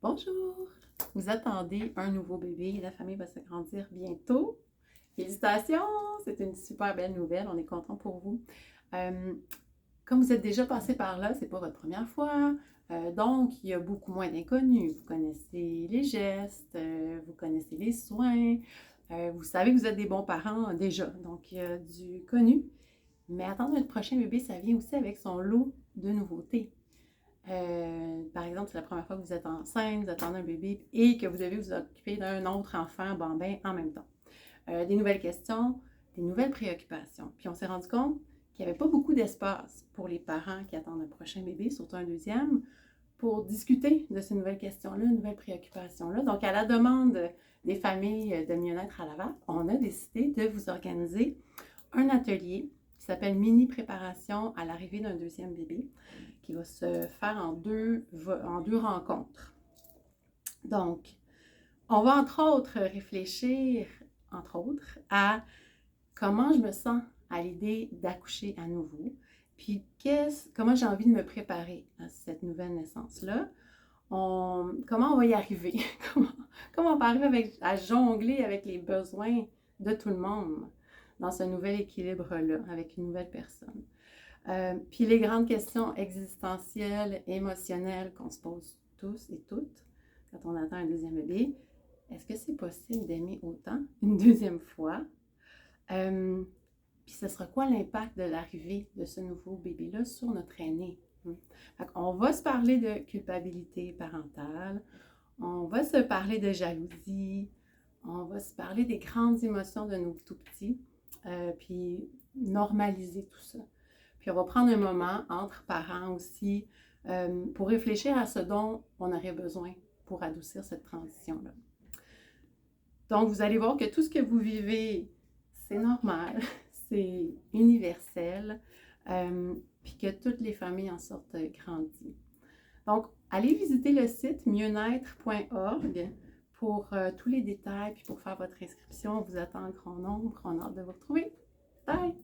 Bonjour! Vous attendez un nouveau bébé, la famille va s'agrandir bientôt. Félicitations! C'est une super belle nouvelle, on est content pour vous. Euh, Comme vous êtes déjà passé par là, c'est pas votre première fois, donc il y a beaucoup moins d'inconnus. Vous connaissez les gestes, vous connaissez les soins, vous savez que vous êtes des bons parents déjà, donc il y a du connu. Mais attendre notre prochain bébé, ça vient aussi avec son lot de nouveautés. Par exemple, c'est la première fois que vous êtes enceinte, vous attendez un bébé et que vous devez vous occuper d'un autre enfant bambin en même temps. Des nouvelles questions, des nouvelles préoccupations. Puis on s'est rendu compte qu'il n'y avait pas beaucoup d'espace pour les parents qui attendent un prochain bébé, surtout un deuxième, pour discuter de ces nouvelles questions-là, nouvelles préoccupations-là. Donc, à la demande des familles de mieux-être à Laval, on a décidé de vous organiser un atelier qui s'appelle Mini préparation à l'arrivée d'un deuxième bébé, qui va se faire en deux rencontres. Donc, on va entre autres réfléchir, à comment je me sens à l'idée d'accoucher à nouveau, puis comment j'ai envie de me préparer à cette nouvelle naissance-là. Comment on va y arriver? comment on va arriver à jongler avec les besoins de tout le monde dans ce nouvel équilibre-là, avec une nouvelle personne. Puis les grandes questions existentielles, émotionnelles qu'on se pose tous et toutes quand on attend un deuxième bébé. Est-ce que c'est possible d'aimer autant une deuxième fois? Puis ce sera quoi l'impact de l'arrivée de ce nouveau bébé-là sur notre aîné? On va se parler de culpabilité parentale, on va se parler de jalousie, on va se parler des grandes émotions de nos tout-petits, puis normaliser tout ça. Puis on va prendre un moment entre parents aussi pour réfléchir à ce dont on aurait besoin pour adoucir cette transition-là. Donc, vous allez voir que tout ce que vous vivez, c'est normal, c'est universel, puis que toutes les familles en sortent grandies. Donc, allez visiter le site mieuxnaître.org pour tous les détails, puis pour faire votre inscription. On vous attend en grand nombre. On a hâte de vous retrouver. Bye!